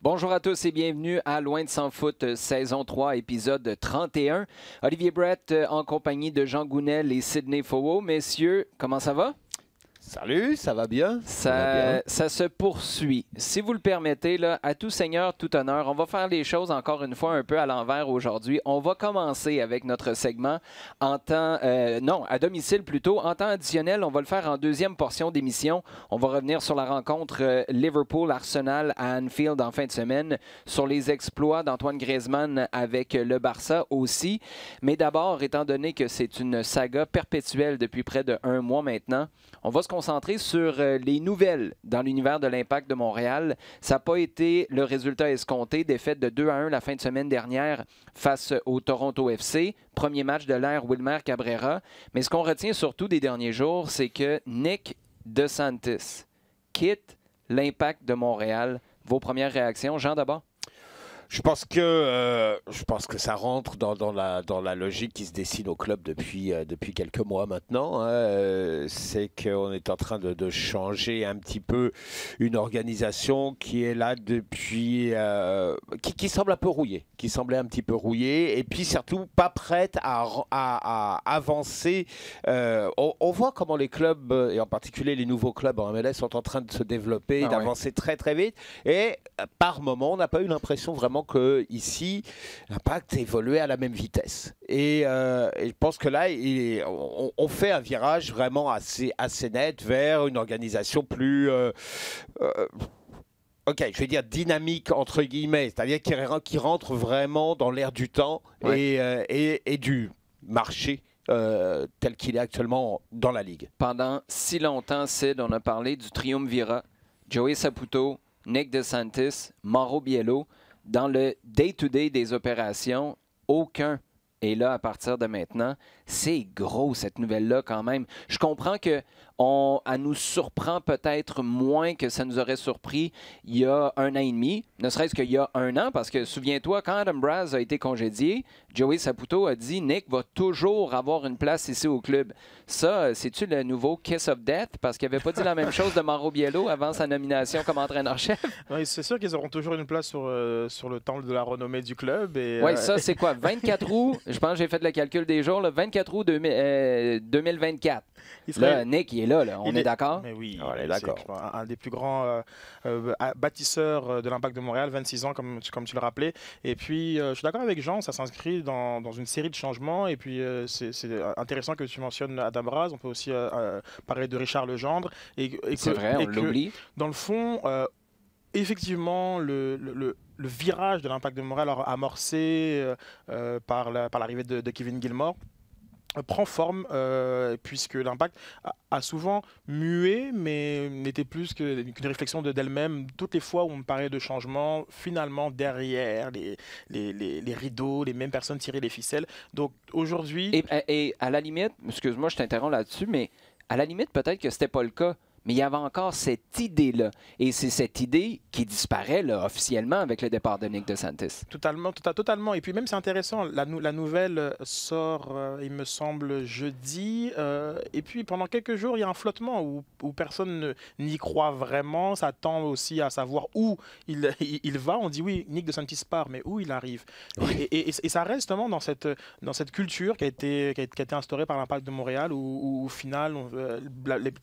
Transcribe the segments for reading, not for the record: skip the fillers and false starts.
Bonjour à tous et bienvenue à Loin de Sans Foot, saison 3, épisode 31. Olivier Brett en compagnie de Jean Gounel et Sidney Fowell. Messieurs, comment ça va? Salut, ça va bien? Ça se poursuit. Si vous le permettez, là, à tout seigneur, tout honneur, on va faire les choses encore une fois un peu à l'envers aujourd'hui. On va commencer avec notre segment à domicile plutôt. En temps additionnel, on va le faire en deuxième portion d'émission. On va revenir sur la rencontre Liverpool-Arsenal à Anfield en fin de semaine, sur les exploits d'Antoine Griezmann avec le Barça aussi. Mais d'abord, étant donné que c'est une saga perpétuelle depuis près de 1 mois maintenant, on va se concentrer sur les nouvelles dans l'univers de l'Impact de Montréal. Ça n'a pas été le résultat escompté. Défaite de 2-1 la fin de semaine dernière face au Toronto FC. Premier match de l'ère Wilmer Cabrera. Mais ce qu'on retient surtout des derniers jours, c'est que Nick DeSantis quitte l'Impact de Montréal. Vos premières réactions? Jean, d'abord? Je pense que ça rentre dans la logique qui se dessine au club depuis quelques mois maintenant. C'est qu'on est en train de changer un petit peu une organisation qui est là depuis... qui semble un peu rouillée, qui semblait un petit peu rouillée et puis surtout pas prête à avancer. On voit comment les clubs, et en particulier les nouveaux clubs en MLS, sont en train de se développer, d'avancer très très vite. Et par moment, on n'a pas eu l'impression vraiment que ici, l'Impact évoluait à la même vitesse. Et je pense que là, on fait un virage vraiment assez net vers une organisation plus... je vais dire dynamique entre guillemets, c'est-à-dire qui rentre vraiment dans l'air du temps et du marché tel qu'il est actuellement dans la Ligue. Pendant si longtemps, Sid, on a parlé du triumvirat. Joey Saputo, Nick DeSantis, Mauro Biello. Dans le day-to-day des opérations, aucun est là à partir de maintenant. C'est gros, cette nouvelle-là, quand même. Je comprends qu'elle nous surprend peut-être moins que ça nous aurait surpris il y a 1 an et demi, ne serait-ce qu'il y a 1 an, parce que souviens-toi, quand Adam Braz a été congédié, Joey Saputo a dit « Nick va toujours avoir une place ici au club ». Ça, c'est-tu le nouveau Kiss of Death? Parce qu'il n'avait pas dit la même chose de Mauro Biello avant sa nomination comme entraîneur-chef. Oui, c'est sûr qu'ils auront toujours une place sur le temple de la renommée du club. Oui, ça, c'est quoi? 24 août, je pense que j'ai fait le calcul des jours, là, 24 août 2024. Là, Nick, il est là, on est d'accord? Mais oui, on est d'accord. Un des plus grands bâtisseurs de l'Impact de Montréal, 26 ans, comme tu le rappelais. Et puis, je suis d'accord avec Jean, ça s'inscrit dans une série de changements. Et puis, c'est intéressant que tu mentionnes Adam Braz. On peut aussi parler de Richard Legendre. C'est vrai, on l'oublie. Dans le fond, effectivement, le virage de l'Impact de Montréal amorcé par l'arrivée de Kevin Gilmour prend forme puisque l'Impact a souvent mué, mais n'était plus qu'une réflexion d'elle-même. Toutes les fois où on parlait de changement, finalement derrière les rideaux, les mêmes personnes tiraient les ficelles. Donc aujourd'hui... Et à la limite, excuse-moi, je t'interromps là-dessus, mais à la limite, peut-être que c'était pas le cas. Mais il y avait encore cette idée-là. Et c'est cette idée qui disparaît là, officiellement avec le départ de Nick DeSantis. Totalement. Et puis même, c'est intéressant, la nouvelle sort, il me semble, jeudi. Et puis pendant quelques jours, il y a un flottement où personne n'y croit vraiment. Ça tend aussi à savoir où il va. On dit oui, Nick DeSantis part, mais où il arrive. Oui. Et ça reste justement dans cette culture qui a été instaurée par l'Impact de Montréal où au final,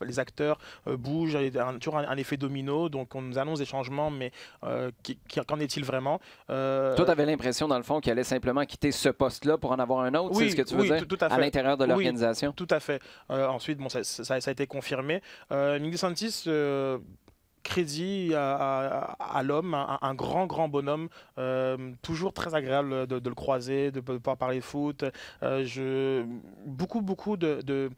les acteurs... bouge, il y a toujours un effet domino, donc on nous annonce des changements, mais qu'en est-il vraiment? Toi, tu avais l'impression, dans le fond, qu'il allait simplement quitter ce poste-là pour en avoir un autre, c'est ce que tu veux dire? Tout à fait. À l'intérieur de l'organisation? Oui, tout à fait. Ensuite, bon, ça a été confirmé. Nick DeSantis... crédit à l'homme, un grand bonhomme, toujours très agréable de le croiser, de pouvoir parler foot. Beaucoup de...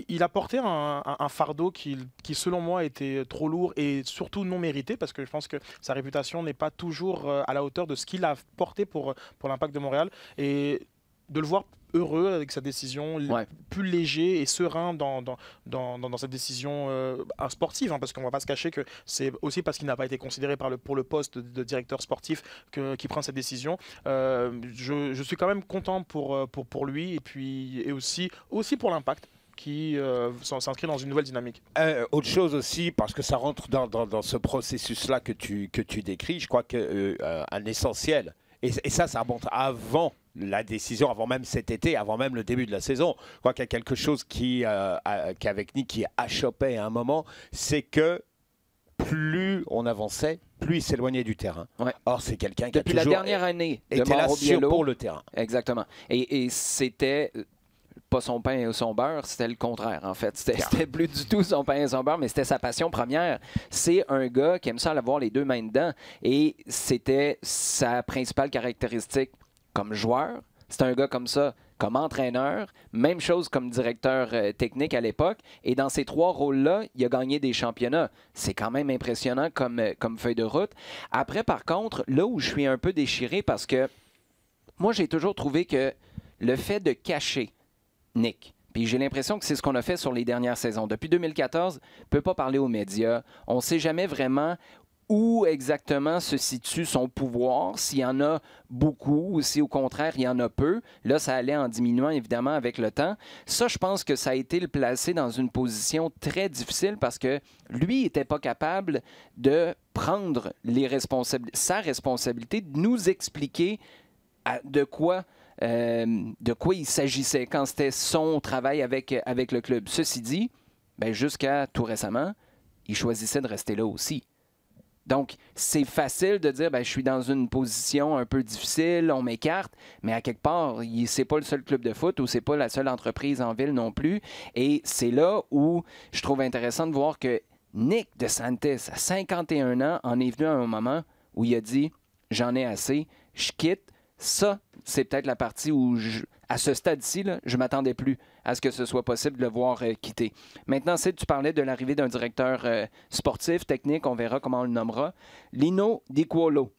Il a porté un fardeau qui, selon moi, était trop lourd et surtout non mérité, parce que je pense que sa réputation n'est pas toujours à la hauteur de ce qu'il a porté pour l'Impact de Montréal. Et de le voir heureux avec sa décision, plus léger et serein dans cette décision sportive, parce qu'on ne va pas se cacher que c'est aussi parce qu'il n'a pas été considéré pour le poste de directeur sportif qu'il prend cette décision. Je suis quand même content pour lui et aussi pour l'Impact. qui s'inscrit dans une nouvelle dynamique. Autre chose aussi, parce que ça rentre dans ce processus-là que tu décris, je crois qu'un essentiel, et ça remonte avant la décision, avant même cet été, avant même le début de la saison. Je crois qu'il y a quelque chose qu'avec Nick qui achoppait à un moment, c'est que plus on avançait, plus il s'éloignait du terrain. Ouais. Or, c'est quelqu'un qui depuis la dernière année était là pour le terrain. Exactement. Et c'était pas son pain et son beurre, c'était le contraire, en fait. C'était plus du tout son pain et son beurre, mais c'était sa passion première. C'est un gars qui aime ça avoir les deux mains dedans. Et c'était sa principale caractéristique comme joueur. C'est un gars comme ça, comme entraîneur. Même chose comme directeur technique à l'époque. Et dans ces trois rôles-là, il a gagné des championnats. C'est quand même impressionnant comme feuille de route. Après, par contre, là où je suis un peu déchiré, parce que moi, j'ai toujours trouvé que le fait de cacher Nick, puis j'ai l'impression que c'est ce qu'on a fait sur les dernières saisons. Depuis 2014, on ne peut pas parler aux médias. On ne sait jamais vraiment où exactement se situe son pouvoir, s'il y en a beaucoup ou si au contraire il y en a peu. Là, ça allait en diminuant évidemment avec le temps. Ça, je pense que ça a été le placer dans une position très difficile parce que lui n'était pas capable de prendre sa responsabilité, de nous expliquer de quoi il s'agissait quand c'était son travail avec le club. Ceci dit, ben, jusqu'à tout récemment, il choisissait de rester là aussi. Donc, c'est facile de dire, ben, je suis dans une position un peu difficile, on m'écarte, mais à quelque part, c'est pas le seul club de foot ou c'est pas la seule entreprise en ville non plus. Et c'est là où je trouve intéressant de voir que Nick DeSantis, à 51 ans, en est venu à un moment où il a dit, j'en ai assez, je quitte. Ça, c'est peut-être la partie où, à ce stade-ci, je ne m'attendais plus à ce que ce soit possible de le voir quitter. Maintenant, tu parlais de l'arrivée d'un directeur sportif, technique, on verra comment on le nommera. Lino Di Cuolo.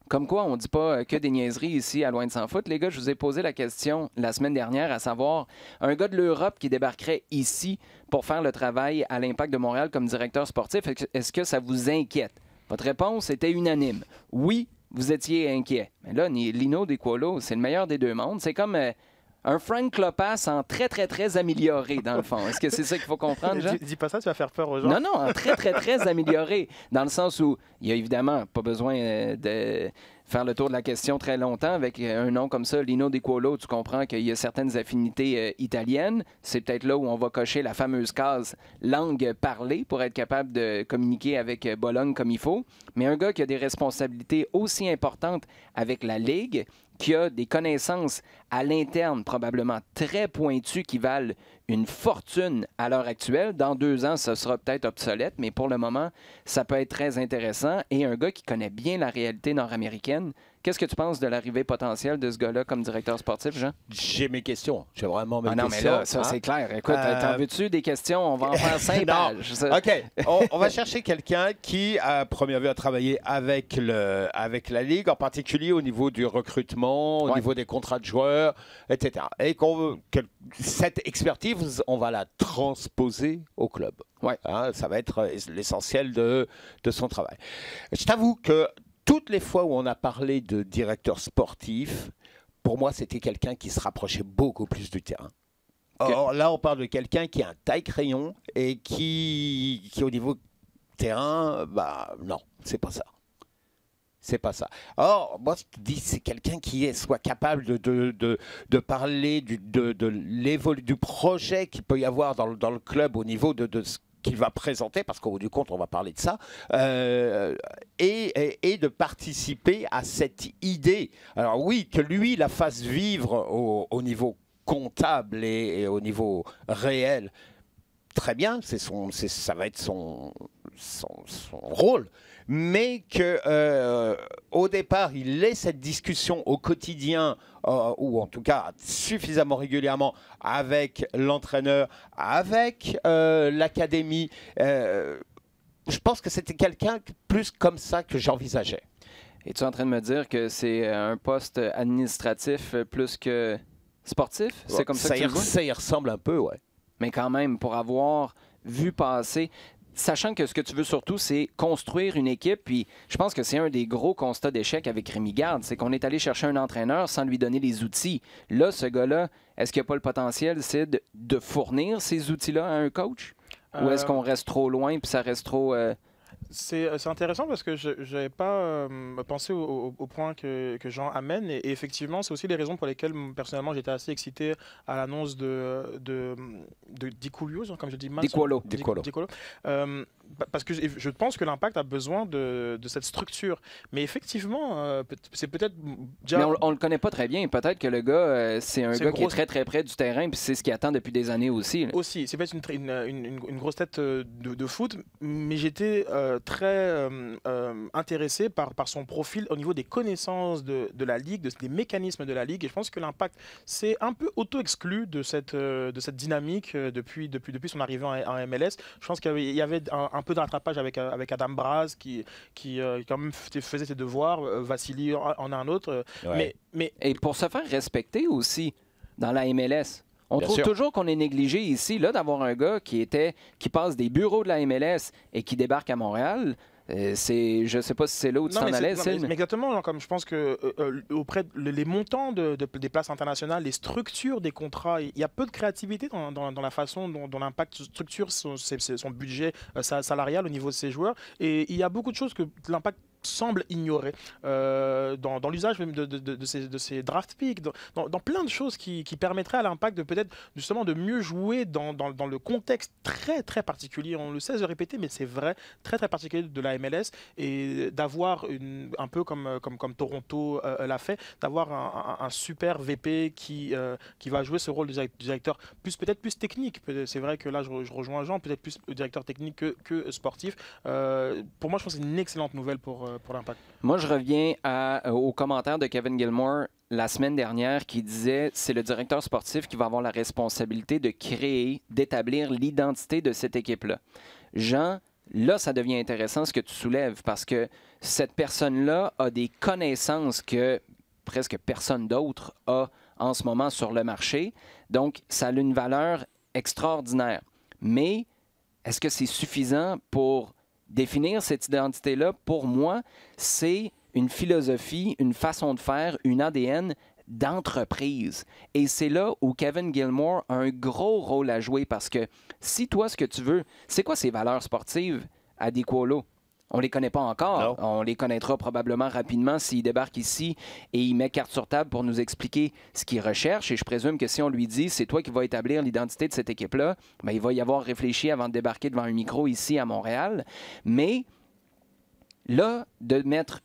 Comme quoi, on ne dit pas que des niaiseries ici à Loin de Sans Foot. Les gars, je vous ai posé la question la semaine dernière, à savoir, un gars de l'Europe qui débarquerait ici pour faire le travail à l'Impact de Montréal comme directeur sportif, est-ce que ça vous inquiète? Votre réponse était unanime. Oui, vous étiez inquiet. Mais là, Lino Di Cuolo, c'est le meilleur des deux mondes. C'est comme un Frank Lopas en très, très, très amélioré, dans le fond. Est-ce que c'est ça qu'il faut comprendre, Jean? Dis pas ça, tu vas faire peur aux gens. Non, non, en très, très, très amélioré. Dans le sens où il n'y a évidemment pas besoin de faire le tour de la question très longtemps. Avec un nom comme ça, Lino Di Cuolo, tu comprends qu'il y a certaines affinités italiennes. C'est peut-être là où on va cocher la fameuse case langue parlée pour être capable de communiquer avec Bologne comme il faut. Mais un gars qui a des responsabilités aussi importantes avec la Ligue, qui a des connaissances à l'interne probablement très pointues qui valent une fortune à l'heure actuelle. Dans 2 ans, ça sera peut-être obsolète, mais pour le moment, ça peut être très intéressant. Et un gars qui connaît bien la réalité nord-américaine. Qu'est-ce que tu penses de l'arrivée potentielle de ce gars-là comme directeur sportif, Jean? J'ai mes questions. J'ai vraiment mes questions. Non, mais là, ça, c'est clair. Écoute, t'en veux-tu des questions? On va en faire 5 pages. OK. On va chercher quelqu'un qui, à première vue, a travaillé avec la Ligue, en particulier au niveau du recrutement, au niveau des contrats de joueurs, etc. Et que cette expertise, on va la transposer au club. Ouais. Ça va être l'essentiel de son travail. Je t'avoue que toutes les fois où on a parlé de directeur sportif, pour moi, c'était quelqu'un qui se rapprochait beaucoup plus du terrain. Or, là, on parle de quelqu'un qui a un taille-crayon et qui au niveau terrain, non, c'est pas ça. C'est pas ça. Or, moi, je te dis, c'est quelqu'un qui soit capable de parler du projet qu'il peut y avoir dans le club au niveau de ce qu'il va présenter, parce qu'au bout du compte, on va parler de ça, et de participer à cette idée. Alors oui, que lui la fasse vivre au niveau comptable et au niveau réel, très bien, ça va être son rôle. Mais qu'au départ, il ait cette discussion au quotidien, ou en tout cas suffisamment régulièrement, avec l'entraîneur, avec l'académie. Je pense que c'était quelqu'un plus comme ça que j'envisageais. Es-tu en train de me dire que c'est un poste administratif plus que sportif? C'est comme ça que tu le vois? Ça y ressemble un peu, ouais. Mais quand même, pour avoir vu passer... sachant que ce que tu veux surtout, c'est construire une équipe. Puis je pense que c'est un des gros constats d'échec avec Rémi Garde, c'est qu'on est allé chercher un entraîneur sans lui donner les outils. Là, ce gars-là, est-ce qu'il n'y a pas le potentiel, Sid, de fournir ces outils-là à un coach? Ou est-ce qu'on reste trop loin puis ça reste trop... C'est intéressant parce que je n'avais pas pensé au point que Jean amène. Et effectivement, c'est aussi les raisons pour lesquelles, personnellement, j'étais assez excité à l'annonce de Dikoulios, comme je dis mal. Dikwolo. Parce que je pense que l'Impact a besoin de cette structure. Mais effectivement, c'est peut-être déjà... Mais on le connaît pas très bien. Peut-être que le gars, c'est un gars qui est très très près du terrain, puis c'est ce qu'il attend depuis des années aussi. Là. Aussi, c'est peut-être une grosse tête de foot, mais j'étais très intéressé par son profil au niveau des connaissances de la Ligue, des mécanismes de la Ligue. Et je pense que l'Impact s'est un peu auto-exclu de cette dynamique depuis son arrivée en MLS. Je pense qu'il y avait un peu de rattrapage avec Adam Braz qui quand même faisait ses devoirs, Vassili en a un autre. Ouais. Mais Et pour se faire respecter aussi dans la MLS. On Bien trouve sûr. toujours qu'on est négligé ici, là, d'avoir un gars qui passe des bureaux de la MLS et qui débarque à Montréal. Je ne sais pas si c'est là où tu t'en allais, Sid. mais exactement, genre, comme je pense que auprès les montants des places internationales, les structures des contrats, il y a peu de créativité dans la façon dont l'Impact structure son budget salarial au niveau de ses joueurs. Et il y a beaucoup de choses que l'Impact semble ignorer dans l'usage même de ces draft picks, dans plein de choses qui permettraient à l'Impact de peut-être justement de mieux jouer dans le contexte très très particulier, on le sait de répéter, mais c'est vrai, très très particulier de la MLS, et d'avoir un peu comme Toronto l'a fait, d'avoir un super VP qui va jouer ce rôle de directeur peut-être plus technique. C'est vrai que là je rejoins Jean, peut-être plus directeur technique que sportif. Pour moi, je pense que c'est une excellente nouvelle pour l'Impact. Moi, je reviens au commentaire de Kevin Gilmore la semaine dernière qui disait c'est le directeur sportif qui va avoir la responsabilité de créer, d'établir l'identité de cette équipe-là. Jean, là, ça devient intéressant ce que tu soulèves parce que cette personne-là a des connaissances que presque personne d'autre a en ce moment sur le marché. Donc, ça a une valeur extraordinaire. Mais est-ce que c'est suffisant pour définir cette identité-là? Pour moi, c'est une philosophie, une façon de faire, une ADN d'entreprise. Et c'est là où Kevin Gilmore a un gros rôle à jouer parce que si toi, ce que tu veux, c'est quoi ces valeurs sportives à Dikouolo? On ne les connaît pas encore. Non. On les connaîtra probablement rapidement s'il débarque ici et il met carte sur table pour nous expliquer ce qu'il recherche. Et je présume que si on lui dit c'est toi qui vas établir l'identité de cette équipe-là, bien, il va y avoir réfléchi avant de débarquer devant un micro ici à Montréal. Mais là, de mettre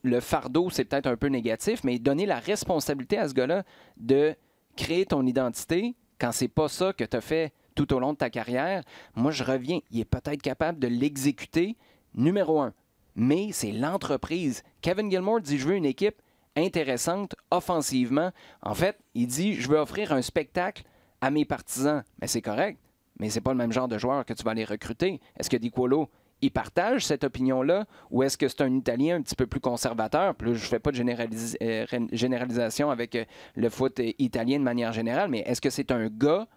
le fardeau, c'est peut-être un peu négatif, mais donner la responsabilité à ce gars-là de créer ton identité quand c'est pas ça que tu as fait tout au long de ta carrière, moi je reviens. Il est peut-être capable de l'exécuter. Numéro 1. Mais c'est l'entreprise. Kevin Gilmore dit « Je veux une équipe intéressante offensivement. » En fait, il dit « Je veux offrir un spectacle à mes partisans. » Mais c'est correct. Mais c'est pas le même genre de joueur que tu vas aller recruter. Est-ce que Dikouolo, il partage cette opinion-là ou est-ce que c'est un Italien un petit peu plus conservateur? Puis là, je ne fais pas de généralisation avec le foot italien de manière générale, mais est-ce que c'est un gars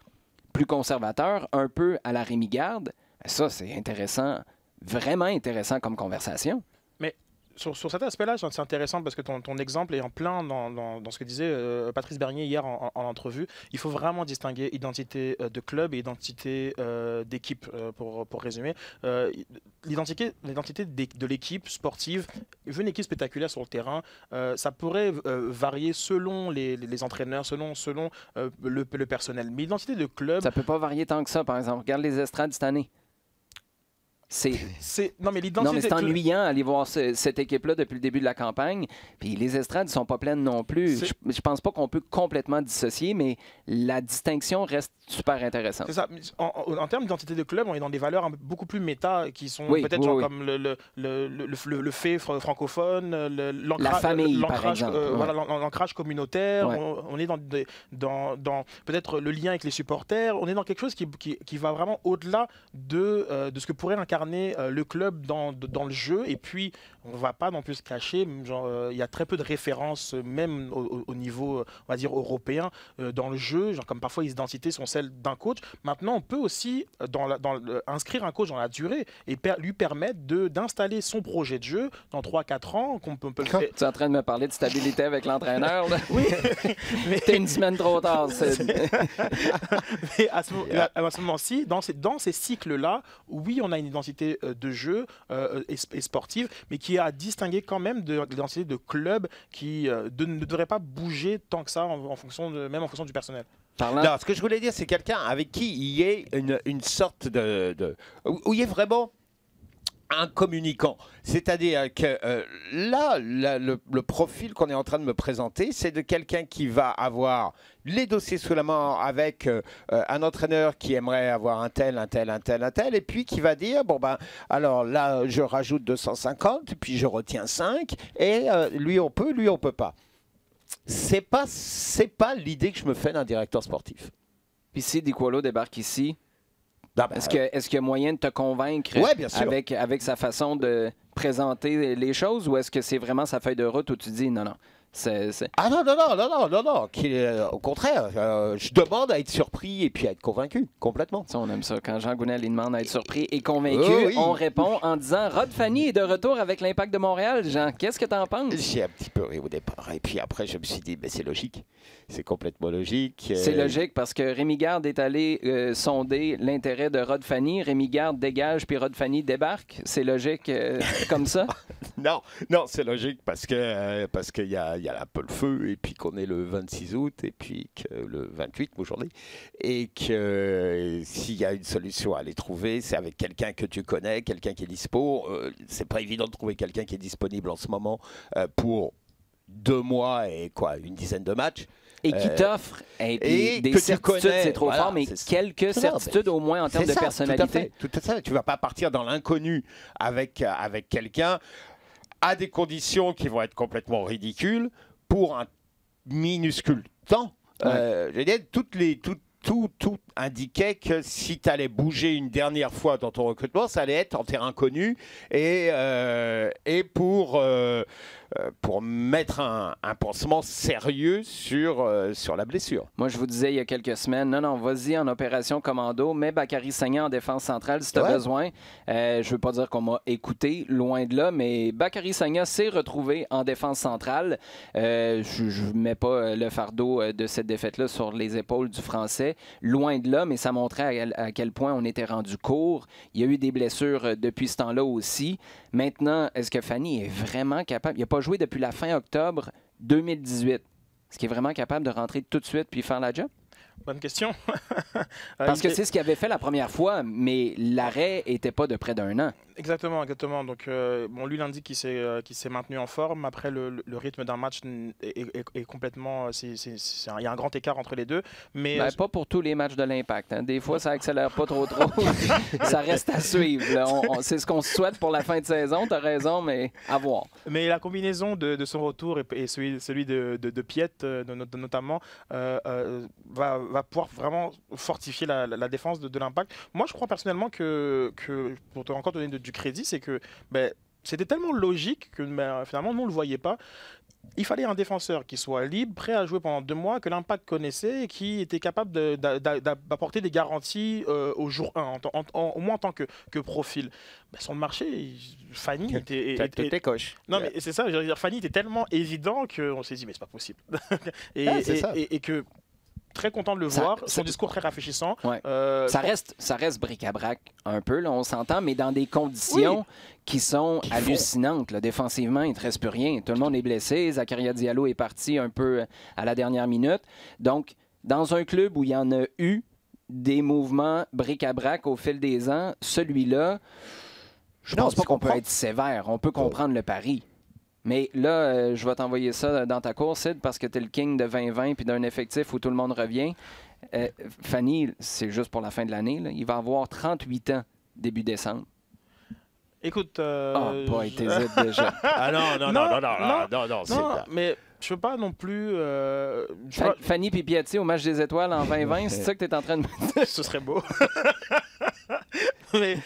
plus conservateur, un peu à la Rémi Garde? Ça, c'est intéressant. Vraiment intéressant comme conversation. Mais sur cet aspect-là, c'est intéressant parce que ton exemple est en plein dans ce que disait Patrice Bernier hier en entrevue. Il faut vraiment distinguer identité de club et identité d'équipe, pour résumer. L'identité de l'équipe sportive, une équipe spectaculaire sur le terrain, ça pourrait varier selon les entraîneurs, selon le personnel. Mais l'identité de club... Ça peut pas varier tant que ça, par exemple. Regarde les estrades cette année. Non, mais c'est ennuyant aller voir cette équipe-là depuis le début de la campagne. Puis les estrades ne sont pas pleines non plus. Je pense pas qu'on peut complètement dissocier, mais la distinction reste super intéressante. C'est ça. En termes d'identité de club, on est dans des valeurs beaucoup plus méta qui sont peut-être comme le fait francophone, la famille, par exemple. Voilà, l'ancrage communautaire. Ouais. On est dans peut-être le lien avec les supporters. On est dans quelque chose qui va vraiment au-delà de ce que pourrait incarner incarner le club dans le jeu. Et puis, on ne va pas non plus se cacher, il y a très peu de références, même au niveau, on va dire, européen, dans le jeu. Genre, comme parfois, les identités sont celles d'un coach. Maintenant, on peut aussi inscrire un coach dans la durée et lui permettre d'installer son projet de jeu dans 3-4 ans. Qu'on peut le faire. Tu es en train de me parler de stabilité avec l'entraîneur, là? Oui. Mais t'es une semaine trop tard. Mais à ce moment-ci, dans ces cycles-là, oui, on a une identité de jeu et sportive, mais qui est à distinguer quand même de l'identité de club qui ne devrait pas bouger tant que ça, même en fonction du personnel. Non, ce que je voulais dire, c'est quelqu'un avec qui il y ait une sorte où il y ait vraiment un communicant. C'est-à-dire que là, le profil qu'on est en train de me présenter, c'est de quelqu'un qui va avoir les dossiers sous la main avec un entraîneur qui aimerait avoir un tel, et puis qui va dire, bon ben, alors là, je rajoute 250, puis je retiens 5, et lui on peut pas. C'est pas l'idée que je me fais d'un directeur sportif. Puis si Di Quolo débarque ici, Ah ben, est-ce qu'il y a moyen de te convaitre bien sûr. avec sa façon de présenter les choses, ou est-ce que c'est vraiment sa feuille de route où tu dis non? Ah non. Au contraire, je demande à être surpris et puis à être convaincu, complètement. Ça, on aime ça. Quand Jean Gounel demande à être surpris et convaincu, on répond en disant Rod Fanny est de retour avec l'Impact de Montréal. Jean, qu'est-ce que tu en penses? J'ai un petit peu ri au départ. Et puis après, je me suis dit, c'est logique. C'est complètement logique. C'est logique parce que Rémi Garde est allé sonder l'intérêt de Rod Fanny. Rémi Garde dégage puis Rod Fanny débarque. C'est logique comme ça? Non, c'est logique parce qu'il y a un peu le feu et puis qu'on est le 26 août et puis que le 28 aujourd'hui et que s'il y a une solution à aller trouver, c'est avec quelqu'un que tu connais, quelqu'un qui est dispo. C'est pas évident de trouver quelqu'un qui est disponible en ce moment pour 2 mois et une dizaine de matchs. Et qui t'offre des certitudes, c'est trop fort, mais quelques certitudes au moins en termes de personnalité. Tout à fait. Tu ne vas pas partir dans l'inconnu avec quelqu'un à des conditions qui vont être complètement ridicules pour un minuscule temps. Je veux dire, tout indiquait que si tu allais bouger une dernière fois dans ton recrutement, ça allait être en terrain connu et pour mettre un pansement sérieux sur la blessure. Moi, je vous disais il y a quelques semaines, non, vas-y en opération commando, mets Bakary Sagna en défense centrale si tu as besoin. Je ne veux pas dire qu'on m'a écouté, loin de là, mais Bakary Sagna s'est retrouvé en défense centrale. Je ne mets pas le fardeau de cette défaite-là sur les épaules du Français, loin de là, mais ça montrait à quel point on était rendu court. Il y a eu des blessures depuis ce temps-là aussi. Maintenant, est-ce que Fanny est vraiment capable? Il n'a pas joué depuis la fin octobre 2018. Est-ce qu'il est vraiment capable de rentrer tout de suite puis faire la job? Bonne question. Parce que c'est ce qu'il avait fait la première fois, mais l'arrêt n'était pas de près d'1 an. Exactement. Donc, lui, il indique qu'il s'est maintenu en forme. Après, le rythme d'un match est complètement... Il y a un grand écart entre les deux. Mais pas pour tous les matchs de l'Impact. Hein. Des fois, ça accélère pas trop. Ça reste à suivre. C'est ce qu'on se souhaite pour la fin de saison. Tu as raison, mais à voir. Mais la combinaison de son retour et celui de Piet, notamment, va pouvoir vraiment fortifier la défense de l'Impact. Moi, je crois personnellement que pour te encore donner du crédit, c'est que c'était tellement logique que finalement, nous, on ne le voyait pas. Il fallait un défenseur qui soit libre, prêt à jouer pendant 2 mois, que l'Impact connaissait et qui était capable d'apporter des garanties au jour 1, au moins en tant que profil. Sur le marché, Fanny était coche. Non, mais c'est ça, je veux dire, Fanny était tellement évident qu'on s'est dit, mais c'est pas possible. et que très content de le voir, son discours très rafraîchissant. Ouais. Ça reste bric-à-brac un peu, là, on s'entend, mais dans des conditions qui sont hallucinantes. Là. Défensivement, il ne te reste plus rien. Tout le monde est blessé. Zakaria Diallo est parti un peu à la dernière minute. Donc, dans un club où il y en a eu des mouvements bric-à-brac au fil des ans, celui-là, je pense pas qu'on peut être sévère. On peut comprendre le pari. Mais là, je vais t'envoyer ça dans ta course, Sid, parce que tu es le king de 2020 puis d'un effectif où tout le monde revient. Fanny, c'est juste pour la fin de l'année. Là. Il va avoir 38 ans début décembre. Écoute... t'hésites déjà. Ah non, mais je veux pas non plus... Fanny Pipiatti au match des étoiles en 2020, c'est ça que tu es en train de me dire? Ce serait beau. Mais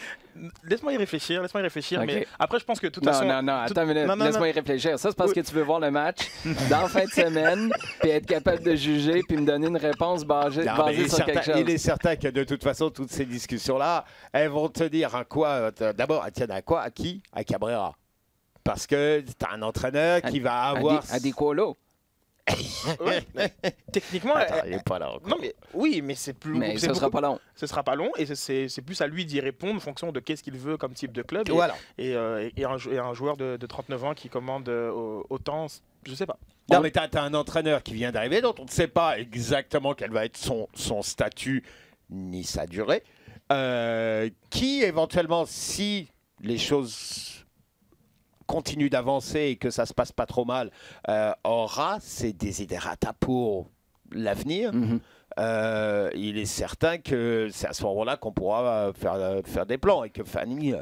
laisse-moi y réfléchir, Okay. mais après je pense que de toute non, façon... non, attends une minute, laisse-moi y réfléchir. Ça, c'est parce que tu veux voir le match dans la fin de semaine, puis être capable de juger, puis me donner une réponse basée sur quelque chose. Il est certain que de toute façon, toutes ces discussions-là, elles vont te dire à quoi, d'abord, elles tiennent à quoi, à qui? À Cabrera. Parce que tu as un entraîneur qui va avoir... À des colos. Ouais, techniquement, Attends, il n'est pas là encore. non mais oui, mais c'est plus. Mais ce sera pas long. Ce sera pas long et c'est plus à lui d'y répondre en fonction de qu'est-ce qu'il veut comme type de club. Voilà. Et un joueur de 39 ans qui commande autant, je sais pas. Non, mais tu as un entraîneur qui vient d'arriver, dont on ne sait pas exactement quel va être son statut ni sa durée, qui éventuellement, si les choses continue d'avancer et que ça se passe pas trop mal, aura ses desiderata pour l'avenir. Il est certain que c'est à ce moment-là qu'on pourra faire des plans et que Fanny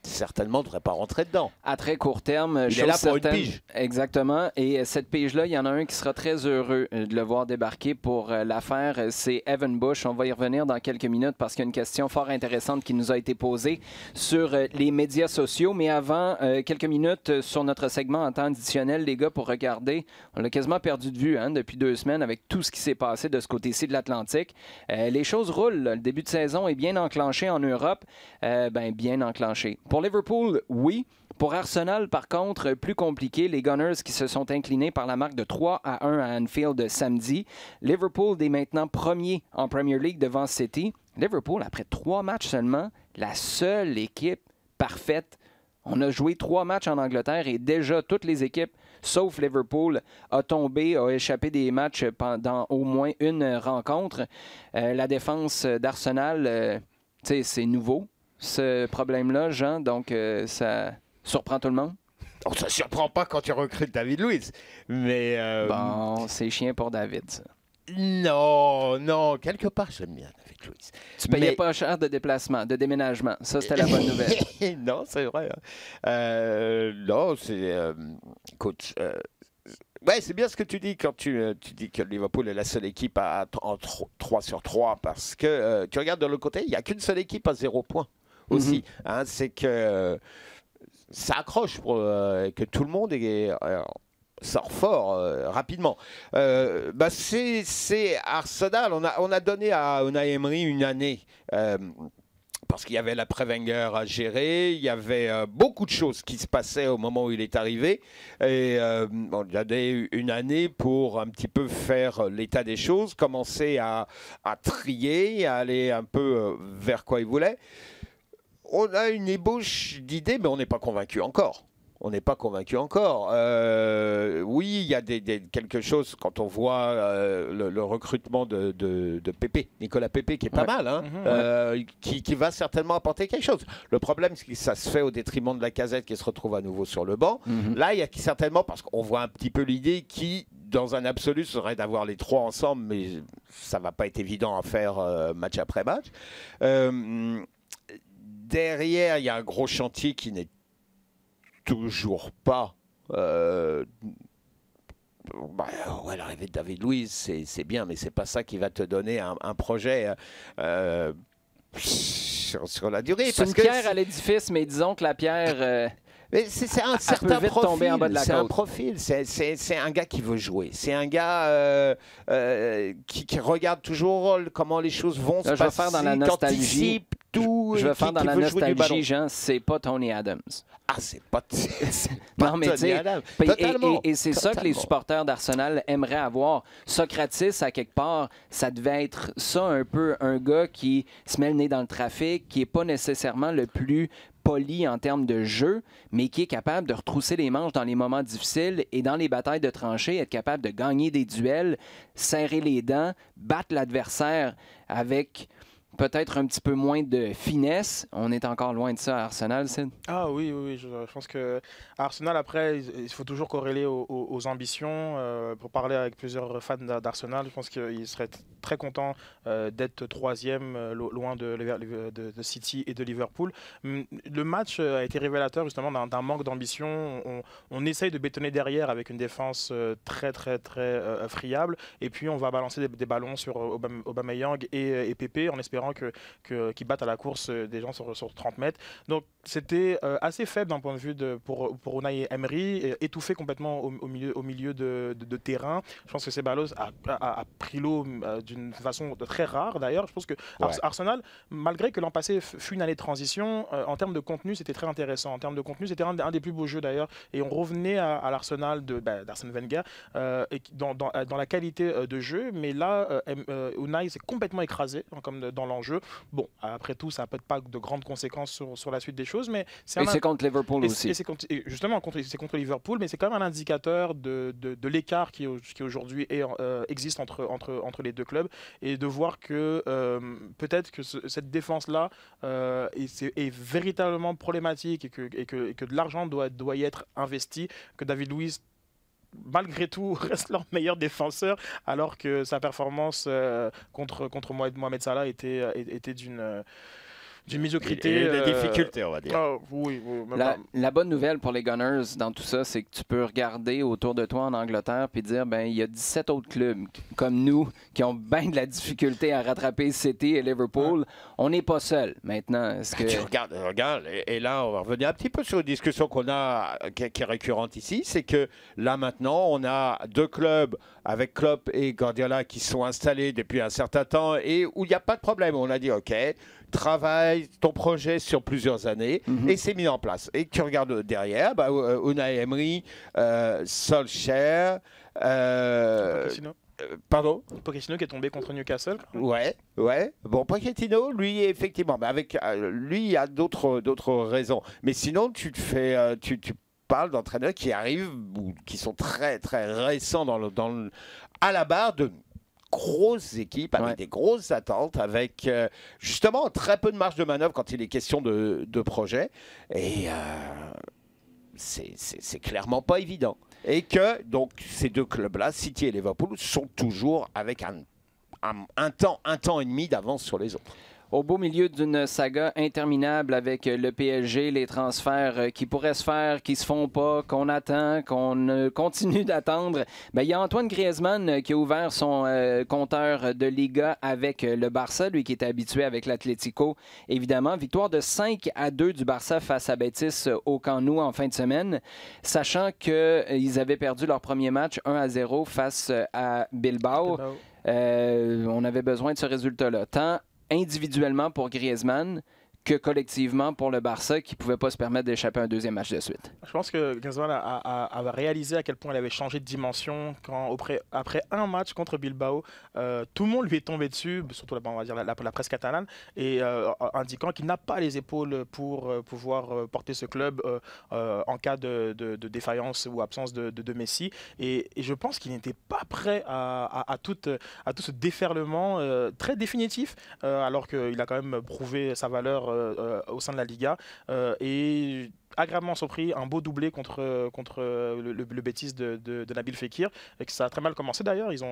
certainement ne devrait pas rentrer dedans. À très court terme, il est là pour une pige. Exactement. Et cette pige-là, il y en a un qui sera très heureux de le voir débarquer pour l'affaire. C'est Evan Bush. On va y revenir dans quelques minutes parce qu'il y a une question fort intéressante qui nous a été posée sur les médias sociaux. Mais avant, quelques minutes sur notre segment en temps additionnel, les gars, pour regarder. On l'a quasiment perdu de vue depuis 2 semaines avec tout ce qui s'est passé de ce côté-ci de l'Atlantique. Les choses roulent. Le début de saison est bien enclenché en Europe. Bien enclenché. Pour Liverpool, oui. Pour Arsenal, par contre, plus compliqué. Les Gunners qui se sont inclinés par la marque de 3-1 à Anfield samedi. Liverpool est maintenant premier en Premier League devant City. Liverpool, après 3 matchs seulement, la seule équipe parfaite. On a joué 3 matchs en Angleterre et déjà toutes les équipes, sauf Liverpool, a échappé des matchs pendant au moins une rencontre. La défense d'Arsenal, c'est nouveau. Ce problème-là, Jean, donc ça surprend tout le monde? Oh, ça ne surprend pas quand tu recrutes David Luiz, mais... Bon, c'est chien pour David, ça. Non, quelque part, j'aime bien David Luiz. Tu payais pas cher de déplacement, de déménagement. Ça, c'était la bonne nouvelle. Non, c'est vrai. Non, c'est... Écoute... Ouais, c'est bien ce que tu dis quand tu dis que Liverpool est la seule équipe en 3 sur 3 parce que tu regardes de l'autre côté, il n'y a qu'une seule équipe à 0 points aussi. C'est que ça accroche pour que tout le monde sort fort rapidement. C'est Arsenal. On a donné à Unai Emery une année. Parce qu'il y avait l'après-Wenger à gérer, il y avait beaucoup de choses qui se passaient au moment où il est arrivé. Et on lui a donné une année pour un petit peu faire l'état des choses, commencer à trier, à aller un peu vers quoi il voulait. On a une ébauche d'idées, mais on n'est pas convaincu encore. Oui, il y a quelque chose quand on voit le recrutement de Pepe, Nicolas Pepe, qui est pas mal, qui va certainement apporter quelque chose. Le problème, c'est que ça se fait au détriment de Lacazette qui se retrouve à nouveau sur le banc. Là, il y a certainement, parce qu'on voit un petit peu l'idée qui, dans un absolu, serait d'avoir les 3 ensemble, mais ça ne va pas être évident à faire match après match. Derrière, il y a un gros chantier qui n'est toujours pas. L'arrivée de David Luiz, c'est bien, mais c'est pas ça qui va te donner un projet sur la durée. C'est une pierre à l'édifice, mais disons que la pierre. Mais c'est un certain profil. Tomber en bas de la c'est côte. Un profil. C'est un gars qui veut jouer. C'est un gars qui regarde toujours comment les choses vont se passer. Je vais faire dans la nostalgie. Je vais faire dans la nostalgie, Jean. C'est pas Tony Adams. Ah, c'est pas non, mais Tony Adams. Et c'est ça que les supporters d'Arsenal aimeraient avoir. Socrates, à quelque part, ça devait être ça un peu, un gars qui se met le nez dans le trafic, qui n'est pas nécessairement le plus poli en termes de jeu, mais qui est capable de retrousser les manches dans les moments difficiles et dans les batailles de tranchées, être capable de gagner des duels, serrer les dents, battre l'adversaire avec peut-être un petit peu moins de finesse. On est encore loin de ça à Arsenal, Sid? Ah oui. Je pense que Arsenal, après, il faut toujours corréler aux ambitions. Pour parler avec plusieurs fans d'Arsenal, je pense qu'ils seraient très contents d'être 3e, loin de City et de Liverpool. Le match a été révélateur justement d'un manque d'ambition. On essaye de bétonner derrière avec une défense très friable. Et puis, on va balancer des ballons sur Aubameyang et Pepe en espérant gens qui battent à la course des gens sur 30 mètres. Donc c'était assez faible d'un point de vue pour Unai Emery, étouffé complètement au milieu de terrain. Je pense que Ceballos a pris l'eau d'une façon très rare d'ailleurs. Je pense que Arsenal, malgré que l'an passé fut une année de transition, en termes de contenu, c'était très intéressant. En termes de contenu, c'était un des plus beaux jeux d'ailleurs. Et on revenait à l'Arsenal d'Arsène Wenger dans la qualité de jeu. Mais là, Unai s'est complètement écrasé comme dans l'enjeu. Bon, après tout, ça n'a peut-être pas de grandes conséquences sur la suite des choses. Mais c'est contre Liverpool aussi. Justement, c'est contre Liverpool, mais c'est quand même un indicateur de l'écart qui aujourd'hui existe entre les deux clubs. Et de voir que peut-être que cette défense-là est véritablement problématique et que de l'argent doit y être investi, que David Luiz malgré tout reste leur meilleur défenseur alors que sa performance contre Mohamed Salah était d'une médiocrité. Des difficultés, on va dire. Oui, la bonne nouvelle pour les Gunners dans tout ça, c'est que tu peux regarder autour de toi en Angleterre et dire, il y a 17 autres clubs comme nous qui ont bien de la difficulté à rattraper City et Liverpool. On n'est pas seul maintenant. Tu regardes, et là, on va revenir un petit peu sur une discussion qu'on a, qui est récurrente ici, c'est que là, maintenant, on a deux clubs avec Klopp et Guardiola qui sont installés depuis un certain temps et où il n'y a pas de problème. On a dit, OK, travaille ton projet sur plusieurs années et c'est mis en place. Et tu regardes derrière, Unai Emery, Solskjaer, pardon, Pochettino qui est tombé contre Newcastle. Ouais. Bon, Pochettino, lui, effectivement, mais avec lui, il y a d'autres raisons. Mais sinon, tu parles d'entraîneurs qui arrivent ou qui sont très très récents à la barre de grosses équipes avec des grosses attentes, avec justement très peu de marge de manœuvre quand il est question de projet. Et c'est clairement pas évident. Et que donc ces deux clubs-là, City et Liverpool, sont toujours avec un temps et demi d'avance sur les autres. Au beau milieu d'une saga interminable avec le PSG, les transferts qui pourraient se faire, qui se font pas, qu'on attend, qu'on continue d'attendre, il y a Antoine Griezmann qui a ouvert son compteur de Liga avec le Barça, lui qui était habitué avec l'Atlético. Évidemment, victoire de 5-2 du Barça face à Betis au Camp Nou en fin de semaine, sachant qu'ils avaient perdu leur premier match 1-0 face à Bilbao. On avait besoin de ce résultat-là. Tant individuellement pour Griezmann que collectivement pour le Barça qui ne pouvait pas se permettre d'échapper à un deuxième match de suite. Je pense que Griezmann a réalisé à quel point il avait changé de dimension quand, après un match contre Bilbao, tout le monde lui est tombé dessus, surtout on va dire la presse catalane, et indiquant qu'il n'a pas les épaules pour pouvoir porter ce club en cas de défaillance ou absence de Messi. Et je pense qu'il n'était pas prêt à tout ce déferlement très définitif, alors qu'il a quand même prouvé sa valeur au sein de la Liga et agréablement surpris, un beau doublé contre le Betis de Nabil Fekir, et que ça a très mal commencé d'ailleurs, ils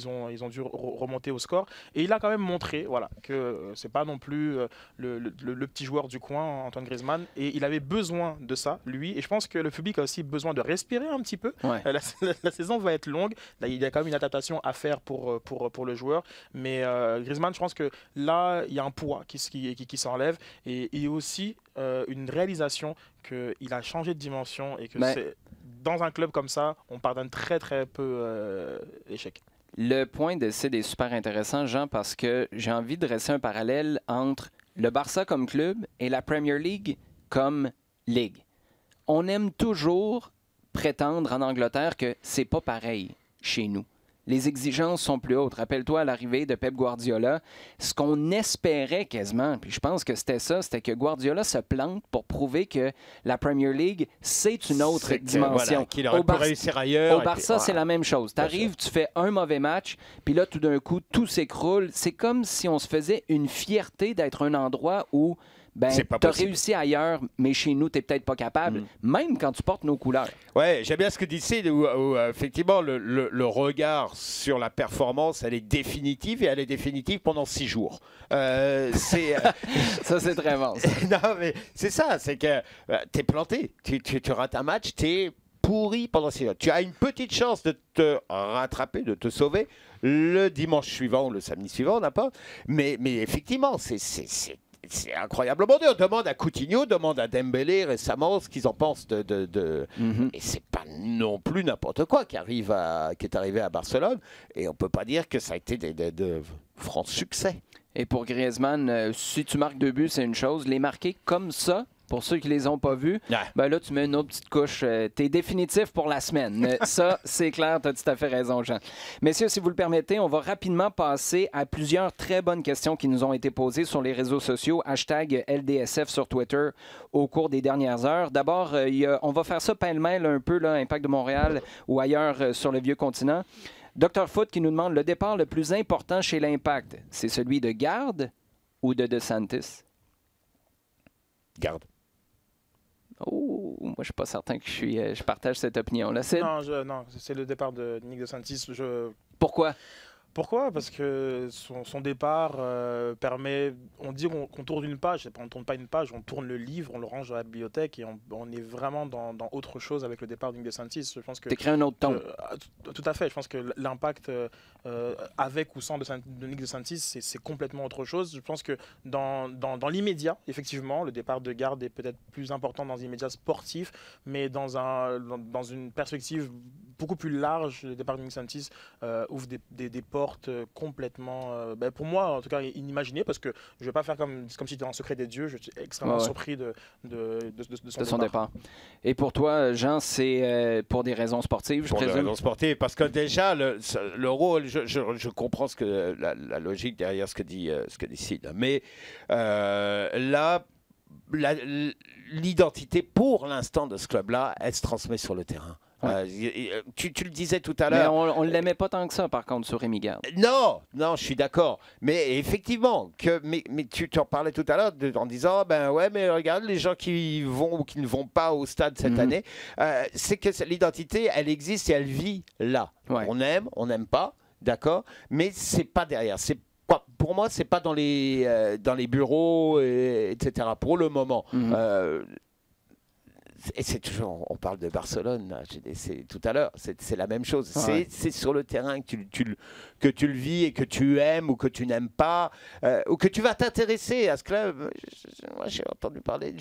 ont dû remonter au score, et il a quand même montré que c'est pas non plus le petit joueur du coin, Antoine Griezmann, et il avait besoin de ça, lui, et je pense que le public a aussi besoin de respirer un petit peu. La saison va être longue, là, il y a quand même une adaptation à faire pour le joueur, mais Griezmann, je pense que là, il y a un poids qui s'enlève, et il y a aussi une réalisation qu'il a changé de dimension et que dans un club comme ça, on pardonne très très peu l'échec. Le point de Sid est super intéressant, Jean, parce que j'ai envie de dresser un parallèle entre le Barça comme club et la Premier League comme ligue. On aime toujours prétendre en Angleterre que c'est pas pareil chez nous. Les exigences sont plus hautes. Rappelle-toi, à l'arrivée de Pep Guardiola, ce qu'on espérait quasiment, puis je pense que c'était ça, c'était que Guardiola se plante pour prouver que la Premier League, c'est une autre dimension. Voilà, qu'il aurait pu réussir ailleurs. Au Barça, c'est la même chose. Tu arrives, tu fais un mauvais match, puis là, tout d'un coup, tout s'écroule. C'est comme si on se faisait une fierté d'être un endroit où tu as réussi ailleurs, mais chez nous, tu n'es peut-être pas capable, même quand tu portes nos couleurs. Ouais, j'aime bien ce que dit Sid, où effectivement, le regard sur la performance, elle est définitive, et elle est définitive pendant 6 jours. Ça, c'est très bon. Non, mais c'est ça, c'est que tu es planté. Tu rates un match, tu es pourri pendant 6 heures. Tu as une petite chance de te rattraper, de te sauver le dimanche suivant ou le samedi suivant, on n'a pas. Mais effectivement, c'est incroyablement dur. Demande à Coutinho, demande à Dembélé récemment ce qu'ils en pensent Et c'est pas non plus n'importe quoi qui est arrivé à Barcelone. Et on peut pas dire que ça a été de francs succès. Et pour Griezmann, si tu marques 2 buts, c'est une chose. Les marquer comme ça, pour ceux qui les ont pas vus, ben là, tu mets une autre petite couche. T'es définitif pour la semaine. Ça, c'est clair, tu as tout à fait raison, Jean. Messieurs, si vous le permettez, on va rapidement passer à plusieurs très bonnes questions qui nous ont été posées sur les réseaux sociaux. Hashtag LDSF sur Twitter au cours des dernières heures. D'abord, on va faire ça pêle-mêle un peu, là, Impact de Montréal ou ailleurs sur le vieux continent. Dr Foot qui nous demande le départ le plus important chez l'Impact, c'est celui de Garde ou de DeSantis? Garde. Oh, moi, je ne suis pas certain que je partage cette opinion-là. Non, c'est le départ de Nick DeSantis. Pourquoi? Pourquoi? Parce que son départ permet... On dit qu'on tourne une page, on ne tourne pas une page, on tourne le livre, on le range dans la bibliothèque et on est vraiment dans autre chose avec le départ de Nick DeSantis. Je pense que tu crées un autre ton. Tout à fait. Je pense que l'impact avec ou sans de Nick DeSantis, c'est complètement autre chose. Je pense que dans l'immédiat, effectivement, le départ de Garde est peut-être plus important dans l'immédiat sportif, mais dans une perspective beaucoup plus large, le départ de Nick DeSantis ouvre des portes complètement, pour moi en tout cas, inimaginées, parce que je ne vais pas faire comme si c'était un secret des dieux. Je suis extrêmement surpris de son départ. Et pour toi, Jean, c'est pour des raisons sportives, je présume? Pour des raisons sportives, parce que déjà, le rôle, je comprends la logique derrière ce que dit Sid, mais là, l'identité pour l'instant de ce club-là, elle se transmet sur le terrain. Tu le disais tout à l'heure. Mais on ne l'aimait pas tant que ça, par contre, sur Rémi Garde. Non, je suis d'accord. Mais effectivement, mais tu en parlais tout à l'heure en disant, mais regarde, les gens qui vont ou qui ne vont pas au stade cette année, c'est que l'identité, elle existe et elle vit là. Ouais. On aime, on n'aime pas, d'accord, mais c'est pas derrière. Pour moi, c'est pas dans les bureaux, etc. Pour le moment. Et c'est toujours, on parle de Barcelone, c'est tout à l'heure, c'est la même chose. Ouais. C'est sur le terrain que tu le vis et que tu aimes ou que tu n'aimes pas, ou que tu vas t'intéresser à ce club. Moi, j'ai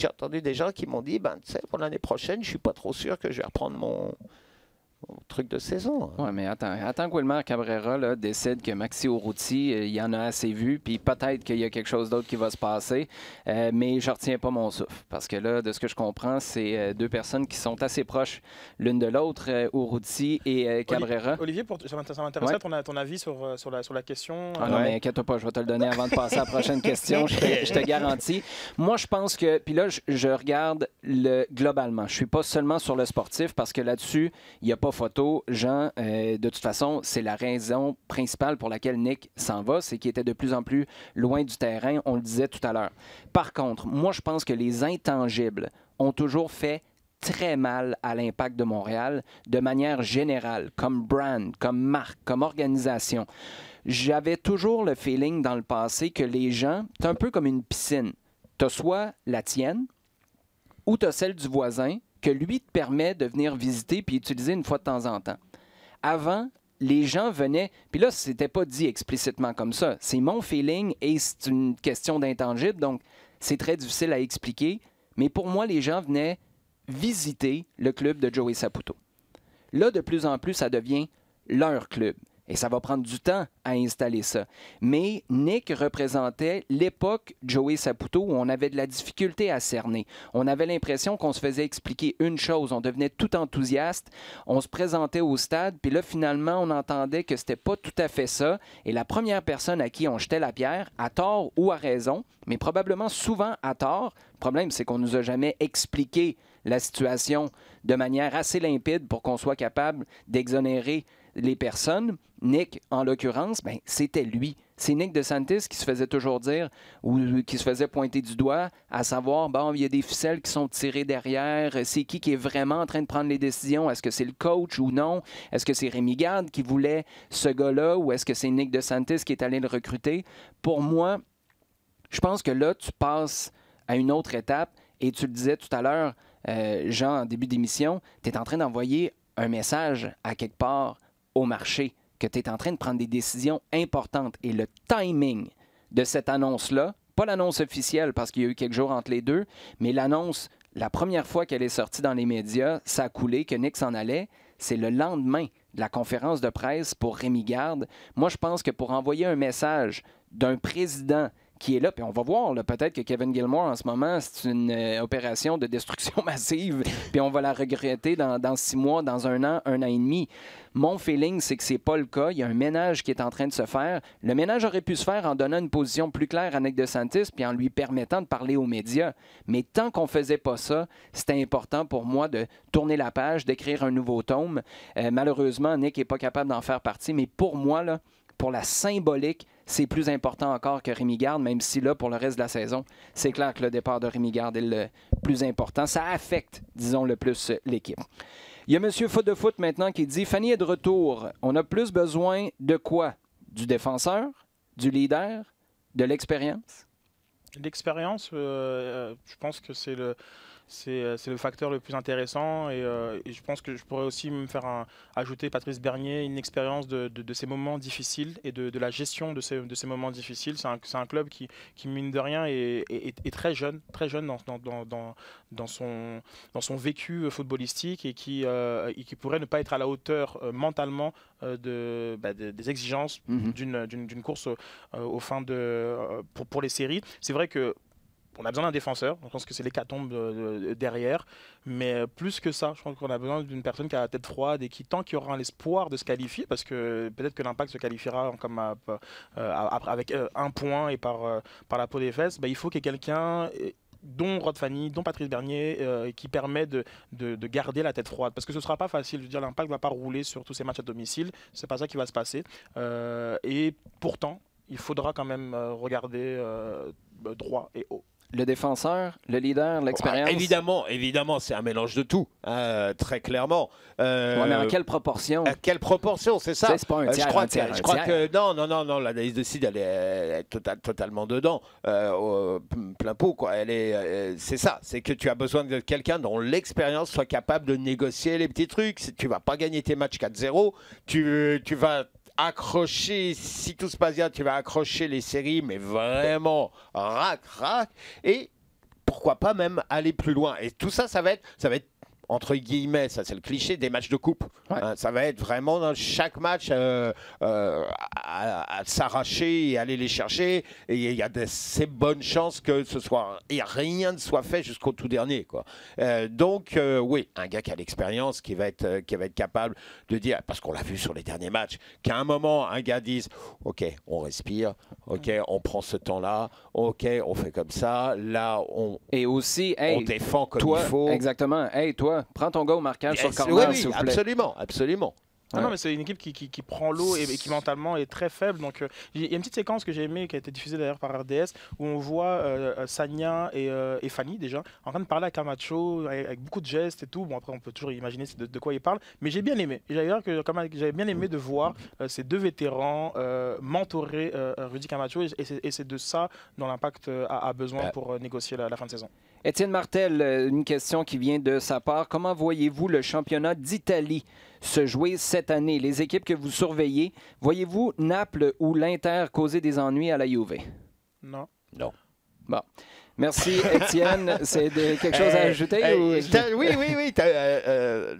entendu des gens qui m'ont dit, tu sais, pour l'année prochaine, je suis pas trop sûr que je vais reprendre mon truc de saison. Oui, mais attends que Wilmer Cabrera là, décide que Maxi Urruti, il y en a assez vu, puis peut-être qu'il y a quelque chose d'autre qui va se passer, mais je ne retiens pas mon souffle, parce que là, de ce que je comprends, c'est 2 personnes qui sont assez proches l'une de l'autre, Urruti et Cabrera. Olivier, ça m'intéresserait ton avis sur la question. Non, mais inquiète-toi pas, je vais te le donner avant de passer à la prochaine question, je te garantis. Moi, je pense que, puis là, je regarde globalement, je ne suis pas seulement sur le sportif, parce que là-dessus, il n'y a pas photo, Jean, de toute façon, c'est la raison principale pour laquelle Nick s'en va, c'est qu'il était de plus en plus loin du terrain, on le disait tout à l'heure. Par contre, moi, je pense que les intangibles ont toujours fait très mal à l'Impact de Montréal de manière générale, comme brand, comme marque, comme organisation. J'avais toujours le feeling dans le passé que les gens, c'est un peu comme une piscine. Tu as soit la tienne ou tu as celle du voisin que lui te permet de venir visiter puis utiliser une fois de temps en temps. Avant, les gens venaient, puis là, c'était pas dit explicitement comme ça. C'est mon feeling et c'est une question d'intangible, donc c'est très difficile à expliquer. Mais pour moi, les gens venaient visiter le club de Joey Saputo. Là, de plus en plus, ça devient leur club. Et ça va prendre du temps à installer ça. Mais Nick représentait l'époque Joey Saputo où on avait de la difficulté à cerner. On avait l'impression qu'on se faisait expliquer une chose. On devenait tout enthousiaste. On se présentait au stade. Puis là, finalement, on entendait que c'était pas tout à fait ça. Et la première personne à qui on jetait la pierre, à tort ou à raison, mais probablement souvent à tort, le problème, c'est qu'on nous a jamais expliqué la situation de manière assez limpide pour qu'on soit capable d'exonérer les personnes. Nick, en l'occurrence, c'était lui. C'est Nick DeSantis qui se faisait toujours dire ou qui se faisait pointer du doigt, à savoir, il y a des ficelles qui sont tirées derrière. C'est qui est vraiment en train de prendre les décisions? Est-ce que c'est le coach ou non? Est-ce que c'est Rémi Garde qui voulait ce gars-là ou est-ce que c'est Nick DeSantis qui est allé le recruter? Pour moi, je pense que là, tu passes à une autre étape et tu le disais tout à l'heure, Jean, en début d'émission, tu es en train d'envoyer un message à quelque part au marché, que tu es en train de prendre des décisions importantes. Et le timing de cette annonce-là, pas l'annonce officielle parce qu'il y a eu quelques jours entre les deux, mais l'annonce, la première fois qu'elle est sortie dans les médias, ça a coulé, que Nick s'en allait, c'est le lendemain de la conférence de presse pour Rémi Garde. Moi, je pense que pour envoyer un message d'un président qui est là, puis on va voir, peut-être que Kevin Gilmore, en ce moment, c'est une opération de destruction massive, puis on va la regretter dans 6 mois, dans 1 an et demi. Mon feeling, c'est que c'est pas le cas. Il y a un ménage qui est en train de se faire. Le ménage aurait pu se faire en donnant une position plus claire à Nick DeSantis, puis en lui permettant de parler aux médias. Mais tant qu'on faisait pas ça, c'était important pour moi de tourner la page, d'écrire un nouveau tome. Malheureusement, Nick n'est pas capable d'en faire partie, mais pour moi, là, pour la symbolique, c'est plus important encore que Rémi Garde, même si là, pour le reste de la saison, c'est clair que le départ de Rémi Garde est le plus important. Ça affecte, disons, le plus l'équipe. Il y a M. Foot de Foot maintenant qui dit « Fanny est de retour. On a plus besoin de quoi? Du défenseur? Du leader? De l'expérience? » L'expérience, je pense que c'est le facteur le plus intéressant et je pense que je pourrais aussi me faire ajouter Patrice Bernier, une expérience de ces moments difficiles et de la gestion de ces moments difficiles. C'est un club qui mine de rien, est très jeune dans son vécu footballistique et qui pourrait ne pas être à la hauteur mentalement des exigences d'une course pour les séries. C'est vrai que on a besoin d'un défenseur, je pense que c'est l'hécatombe derrière, mais plus que ça, je pense qu'on a besoin d'une personne qui a la tête froide et qui, tant qu'il y aura l'espoir de se qualifier, parce que peut-être que l'Impact se qualifiera comme avec 1 point et par la peau des fesses, il faut qu'il y ait quelqu'un dont Rod Fanny, dont Patrice Bernier, qui permet de garder la tête froide. Parce que ce ne sera pas facile. Je veux dire, l'Impact ne va pas rouler sur tous ces matchs à domicile, c'est pas ça qui va se passer. Et pourtant, il faudra quand même regarder droit et haut. Le défenseur, le leader, l'expérience? Évidemment, c'est un mélange de tout, très clairement. Ouais, mais en quelle proportion? À quelle proportion, c'est ça? C'est pas un tiers, je crois que non, l'analyse de Sid, elle est totalement dedans, plein pot, quoi. C'est ça, c'est que tu as besoin de quelqu'un dont l'expérience soit capable de négocier les petits trucs. Tu vas pas gagner tes matchs 4-0, tu vas accrocher, si tout se passe bien, tu vas accrocher les séries, mais vraiment rac, et pourquoi pas même aller plus loin. Et tout ça, ça va être entre guillemets, ça c'est le cliché, des matchs de coupe. Ouais. Ça va être vraiment dans chaque match à s'arracher et aller les chercher. Et il y a ces bonnes chances que ce soit et rien ne soit fait jusqu'au tout dernier, quoi. Donc oui, un gars qui a l'expérience, qui va être capable de dire, parce qu'on l'a vu sur les derniers matchs, qu'à un moment un gars dise, ok, on respire, ok, on prend ce temps-là, ok, on fait comme ça, là on défend comme il faut. Exactement. Hey, toi, prends ton gars au marquage sur corner, s'il vous plaît. Absolument. Ouais. Non, mais c'est une équipe qui prend l'eau et qui mentalement est très faible. Donc, il y a une petite séquence que j'ai aimée, qui a été diffusée d'ailleurs par RDS, où on voit Sagna et Fanny déjà en train de parler à Camacho avec beaucoup de gestes et tout. Bon, après, on peut toujours imaginer de quoi ils parlent, mais j'ai bien aimé. J'avais bien aimé de voir ces deux vétérans mentorer Rudy Camacho, et c'est de ça dont l'Impact a besoin pour négocier la fin de saison. Étienne Martel, une question qui vient de sa part. Comment voyez-vous le championnat d'Italie se jouer cette année? Les équipes que vous surveillez, voyez-vous Naples ou l'Inter causer des ennuis à la Juve? Non. Bon. Merci, Étienne. C'est quelque chose à ajouter? Oui.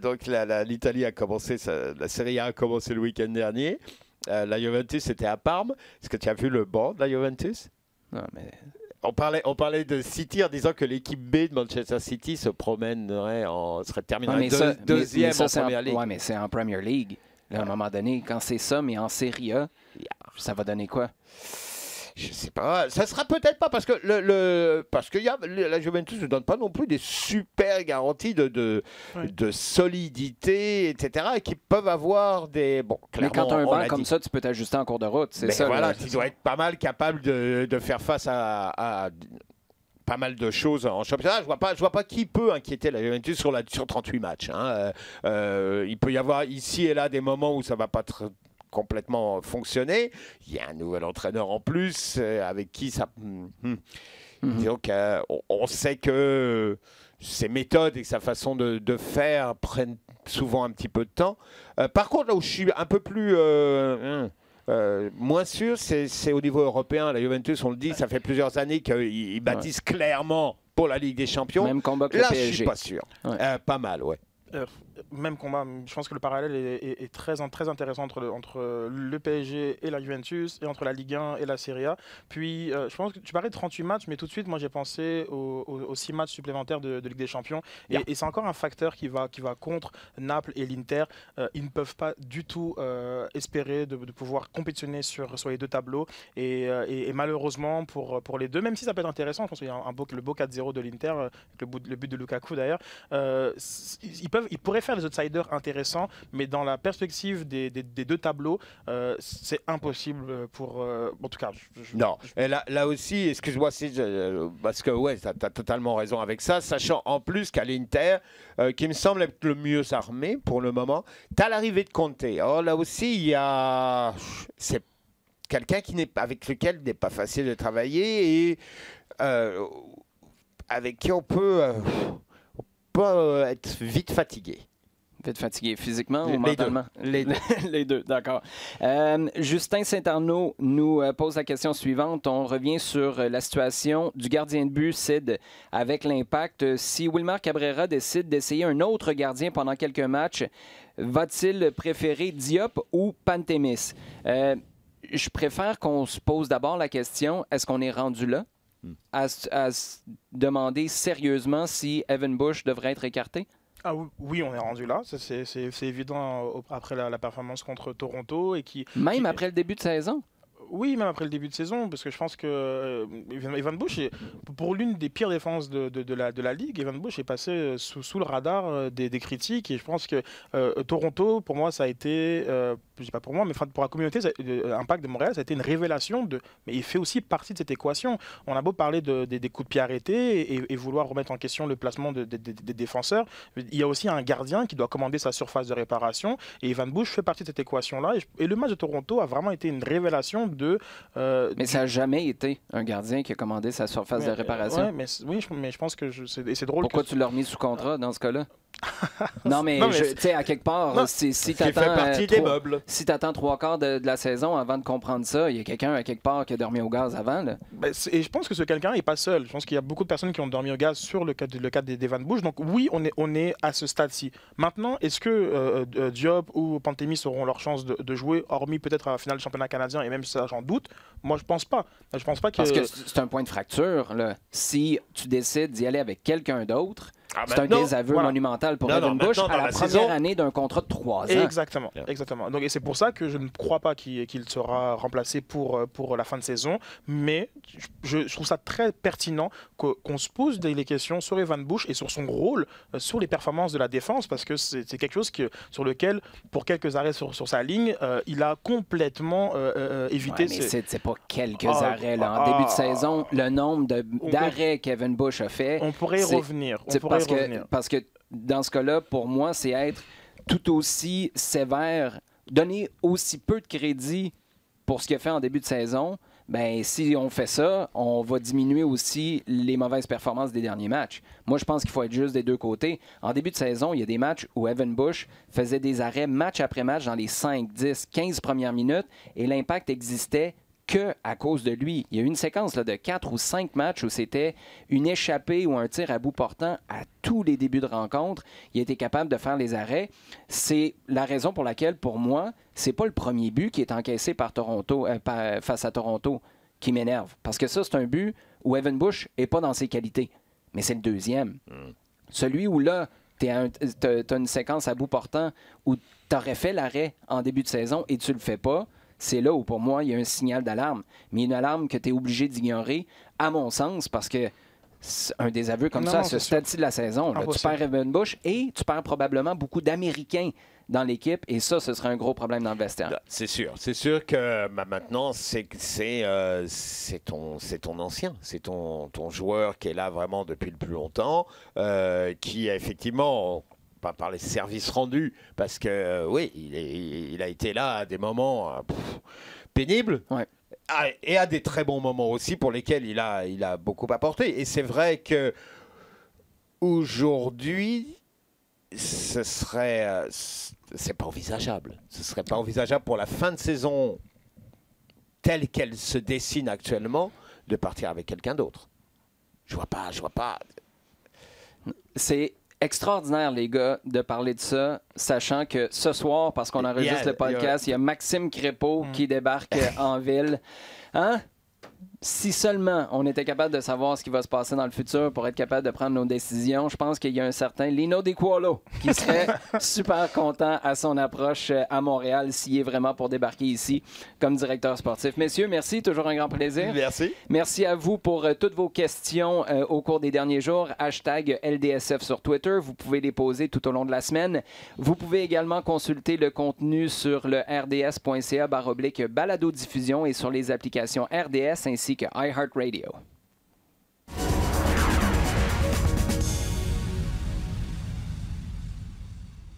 Donc, l'Italie a commencé, la Serie A a commencé le week-end dernier. La Juventus était à Parme. Est-ce que tu as vu le banc de la Juventus? Non, mais... On parlait de City en disant que l'équipe B de Manchester City serait terminée deuxième en Premier League. Oui, mais c'est en Premier League. Là, à un moment donné, quand c'est ça, mais en Serie A, ça va donner quoi? Je sais pas. Ça sera peut-être pas parce que la Juventus ne donne pas non plus des super garanties de solidité, etc. et qui peuvent avoir des... Bon, mais quand tu as un banc comme ça, tu peux t'ajuster en cours de route. C'est ça. Voilà, tu dois être pas mal capable de faire face à pas mal de choses en championnat. Je vois pas qui peut inquiéter la Juventus sur 38 matchs. Il peut y avoir ici et là des moments où ça va pas complètement fonctionné. Il y a un nouvel entraîneur en plus avec qui ça... Disons qu'on sait que ses méthodes et sa façon de faire prennent souvent un petit peu de temps. Par contre, là où je suis un peu plus... moins sûr, c'est au niveau européen. La Juventus, on le dit, ça fait plusieurs années qu'ils bâtissent clairement pour la Ligue des Champions. Même combat que là, le PSG. je suis pas sûr. Pas mal, ouais. Même combat, je pense que le parallèle est très intéressant entre le PSG et la Juventus, et entre la Ligue 1 et la Serie A. Puis, je pense que tu parlais de 38 matchs, mais tout de suite, moi, j'ai pensé aux 6 matchs supplémentaires de Ligue des Champions. Et c'est encore un facteur qui va contre Naples et l'Inter. Ils ne peuvent pas du tout espérer de pouvoir compétitionner sur les deux tableaux. Et malheureusement, pour les deux, même si ça peut être intéressant, je pense qu'il y a le beau 4-0 de l'Inter, avec le but de Lukaku d'ailleurs, ils pourraient faire des outsiders intéressants, mais dans la perspective des deux tableaux, c'est impossible pour... en tout cas... Non, et là aussi, excuse-moi, parce que ouais, tu as totalement raison avec ça, sachant en plus qu'à l'Inter, qui me semble être le mieux armé pour le moment, tu as l'arrivée de Conte. Alors là aussi, il y a... C'est quelqu'un avec lequel il n'est pas facile de travailler et avec qui on peut être vite fatigué. Vite fatigué physiquement ou mentalement? Les deux. Les deux, d'accord. Justin Saint-Arnaud nous pose la question suivante. On revient sur la situation du gardien de but, Sid, avec l'Impact. Si Wilmar Cabrera décide d'essayer un autre gardien pendant quelques matchs, va-t-il préférer Diop ou Pantémis? Je préfère qu'on se pose d'abord la question, est-ce qu'on est rendu là? À se demander sérieusement si Evan Bush devrait être écarté? Ah oui, on est rendu là. C'est évident après la performance contre Toronto. Même après le début de saison? Oui, même après le début de saison, parce que je pense que Evan Bush, pour l'une des pires défenses de la Ligue, Evan Bush est passé sous le radar des critiques. Et je pense que Toronto, pour moi, ça a été, je dis pas pour moi, mais pour la communauté, Impact de Montréal, ça a été une révélation. Mais il fait aussi partie de cette équation. On a beau parler des coups de pied arrêtés et vouloir remettre en question le placement des défenseurs, il y a aussi un gardien qui doit commander sa surface de réparation. Et Evan Bush fait partie de cette équation-là. Et le match de Toronto a vraiment été une révélation mais ça n'a jamais été un gardien qui a commandé sa surface de réparation. Mais je pense que c'est drôle. Pourquoi tu l'as remis sous contrat dans ce cas-là? Non, mais tu sais, à quelque part, non, si tu attends 3/4 de la saison avant de comprendre ça, il y a quelqu'un à quelque part qui a dormi au gaz avant. Là. Et je pense que ce quelqu'un n'est pas seul. Je pense qu'il y a beaucoup de personnes qui ont dormi au gaz sur le cas d'Evan Bush. Donc oui, on est à ce stade-ci. Maintenant, est-ce que Diop ou Pantémis auront leur chance de jouer, hormis peut-être à la finale du championnat canadien, et même ça, j'en doute? Moi, je pense pas. Je pense pas que... Parce que c'est un point de fracture. Là. Si tu décides d'y aller avec quelqu'un d'autre, c'est un désaveu monumental pour Evan Bush à la première année d'un contrat de 3 ans. Exactement. Donc, et c'est pour ça que je ne crois pas qu'il sera remplacé pour la fin de saison. Mais je trouve ça très pertinent qu'on se pose les questions sur Evan Bush et sur son rôle, sur les performances de la défense, parce que c'est quelque chose sur lequel, pour quelques arrêts sur sa ligne, il a complètement évité... Ouais, mais c'est pas quelques arrêts. Là. En début de saison, le nombre d'arrêts qu'Evan Bush a fait... On pourrait y revenir. Parce que dans ce cas-là, pour moi, c'est être tout aussi sévère, donner aussi peu de crédit pour ce qu'il a fait en début de saison. Ben, si on fait ça, on va diminuer aussi les mauvaises performances des derniers matchs. Moi, je pense qu'il faut être juste des deux côtés. En début de saison, il y a des matchs où Evan Bush faisait des arrêts match après match dans les 5, 10, 15 premières minutes et l'impact existait que à cause de lui. Il y a eu une séquence là, de 4 ou 5 matchs où c'était une échappée ou un tir à bout portant à tous les débuts de rencontre. Il a été capable de faire les arrêts. C'est la raison pour laquelle, pour moi, c'est pas le premier but qui est encaissé par Toronto, face à Toronto qui m'énerve. Parce que ça, c'est un but où Evan Bush n'est pas dans ses qualités. Mais c'est le deuxième. Celui où là, tu as une séquence à bout portant où tu aurais fait l'arrêt en début de saison et tu le fais pas. C'est là où, pour moi, il y a un signal d'alarme. Mais une alarme que tu es obligé d'ignorer, à mon sens, parce que c'est un désaveu comme ça, à ce stade-ci de la saison. Là, tu perds Evan Bush et tu perds probablement beaucoup d'Américains dans l'équipe. Et ça, ce serait un gros problème dans le vestiaire. C'est sûr. C'est sûr que maintenant, c'est ton ancien. C'est ton joueur qui est là vraiment depuis le plus longtemps, qui a effectivement... pas parler service rendu, parce que oui, il a été là à des moments pénibles. Ouais. Et à des très bons moments aussi pour lesquels il a beaucoup apporté. Et c'est vrai que aujourd'hui, c'est pas envisageable. Ce serait pas envisageable pour la fin de saison telle qu'elle se dessine actuellement de partir avec quelqu'un d'autre. Je vois pas. C'est extraordinaire, les gars, de parler de ça, sachant que ce soir, parce qu'on enregistre le podcast, il y a Maxime Crépeau qui débarque en ville. Hein? Si seulement on était capable de savoir ce qui va se passer dans le futur pour être capable de prendre nos décisions, je pense qu'il y a un certain Lino Di Quolo qui serait super content à son approche à Montréal s'il est vraiment pour débarquer ici comme directeur sportif. Messieurs, merci, toujours un grand plaisir. Merci. Merci à vous pour toutes vos questions au cours des derniers jours. Hashtag LDSF sur Twitter. Vous pouvez les poser tout au long de la semaine. Vous pouvez également consulter le contenu sur le rds.ca/balado-diffusion et sur les applications RDS ainsi que iHeartRadio.